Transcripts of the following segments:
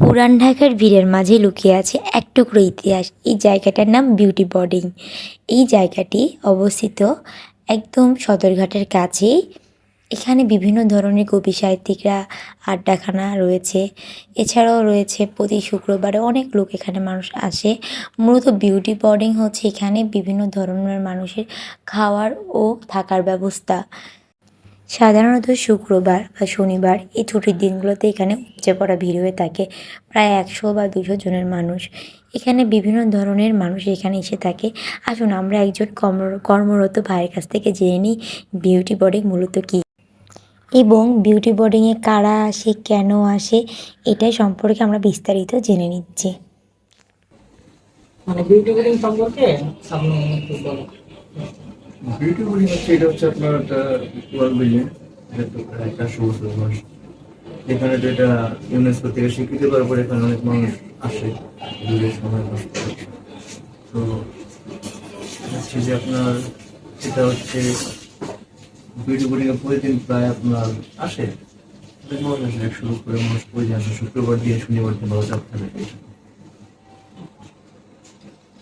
পুরান ঢাকার ভিড়ের মাঝে লুকিয়ে আছে এক টুকরো ইতিহাস। এই জায়গাটার নাম বিউটি বোর্ডিং। এই জায়গাটি অবস্থিত একদম সদরঘাটের কাছেই। এখানে বিভিন্ন ধরনের কবি সাহিত্যিকরা আড্ডাখানা রয়েছে। এছাড়াও রয়েছে প্রতি শুক্রবারে অনেক লোক এখানে মানুষ আসে। মূলত বিউটি বোর্ডিং হচ্ছে এখানে বিভিন্ন ধরনের মানুষের খাওয়ার ও থাকার ব্যবস্থা। সাধারণত শুক্রবার বা শনিবার এই ছুটির দিনগুলোতে এখানে উপচে পড়া ভিড় হয়ে থাকে। প্রায় ১০০ বা ২০০ জনের মানুষ। এখানে বিভিন্ন ধরনের মানুষ এখানে এসে থাকে। আসুন আমরা একজন কর্মরত ভাইয়ের কাছ থেকে জেনে নিই বিউটি বোর্ডিং মূলত কী এবং বিউটি বোর্ডিংয়ে কারা আসে, কেন আসে, এটাই সম্পর্কে আমরা বিস্তারিত জেনে নিচ্ছি। মানে বিউটি বোর্ডিং সম্পর্কে আপনি একটু বলুন। বিউটি বোর্ডিং হচ্ছে এটা হচ্ছে আপনার একটা ওয়ার্ল্ড বিল্ডিং, এটা তো প্রায় 400 বছর বয়স। এখানে তো এটা ইউনেস্কো থেকে স্বীকৃতি পাওয়ার পরে এখানে অনেক মানুষ আসে দূরের সময় নষ্ট করে। তো হচ্ছে যে আপনার এটা হচ্ছে বিউটি বোর্ডিং এর প্রতিদিন প্রায় আপনার আসে অনেক মানুষ আসে, 100 করে মানুষ প্রতিদিন আসে, শুক্রবার দিয়ে শনিবার দিন ভালো চাপ থাকে।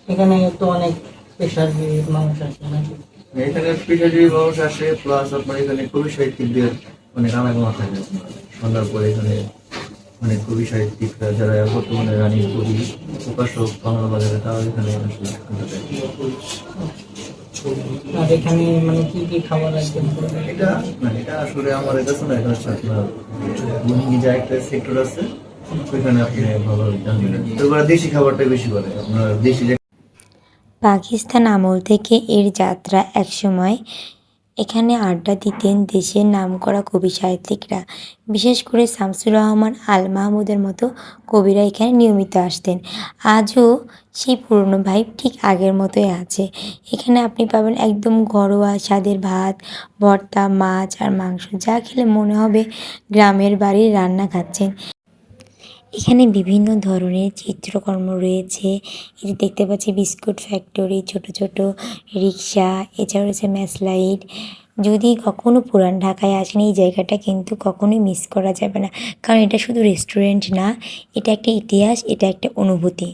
এখানে তো অনেক পেশাজীবী মানুষ আছে নাকি? এখানে পেশাজীবী মানুষ আসে, প্লাস আপনার এখানে কবি সাহিত্যিকদের অনেক আনাগোনা থাকে। আপনার সন্ধ্যার পরে এখানে অনেক কবি সাহিত্যিকরা যারা বর্তমানে রানী কবি প্রকাশক বাংলা বাজারে তারা এখানে আসলে আড্ডা দেয়। আর এখানে মানে কি কি খাবার আইটেম করে? এটা এটা আসলে আমার কাছে না, এটা হচ্ছে আপনার রোহিঙ্গি যা একটা সেক্টর আছে ওইখানে আপনি ভালো জানবেন। এবার দেশি খাবারটাই বেশি করে আপনার দেশি যে পাকিস্তান আমল থেকে এর যাত্রা একসময় এখানে আড্ডা দিতেন দেশের নামকরা কবি সাহিত্যিকরা। বিশেষ করে শামসুর রহমান আল মাহমুদের মতো কবিরা এখানে নিয়মিত আসতেন। আজও সেই পুরনো ভাইব ঠিক আগের মতোই আছে। এখানে আপনি পাবেন একদম ঘরোয়া স্বাদের ভাত, ভর্তা, মাছ আর মাংস, যা খেলে মনে হবে গ্রামের বাড়ির রান্না খাচ্ছেন। এখানে বিভিন্ন ধরনের চিত্রকর্ম রয়েছে। এই যে দেখতে পাচ্ছি বিস্কুট ফ্যাক্টরি, ছোট ছোট রিক্সা, এছাড়া রয়েছে ম্যাসলাইট। যদি কখনো পুরান ঢাকায় আসেন এই জায়গাটা কিন্তু কখনোই মিস করা যাবে না, কারণ এটা শুধু রেস্টুরেন্ট না, এটা একটা ইতিহাস, এটা একটা অনুভূতি।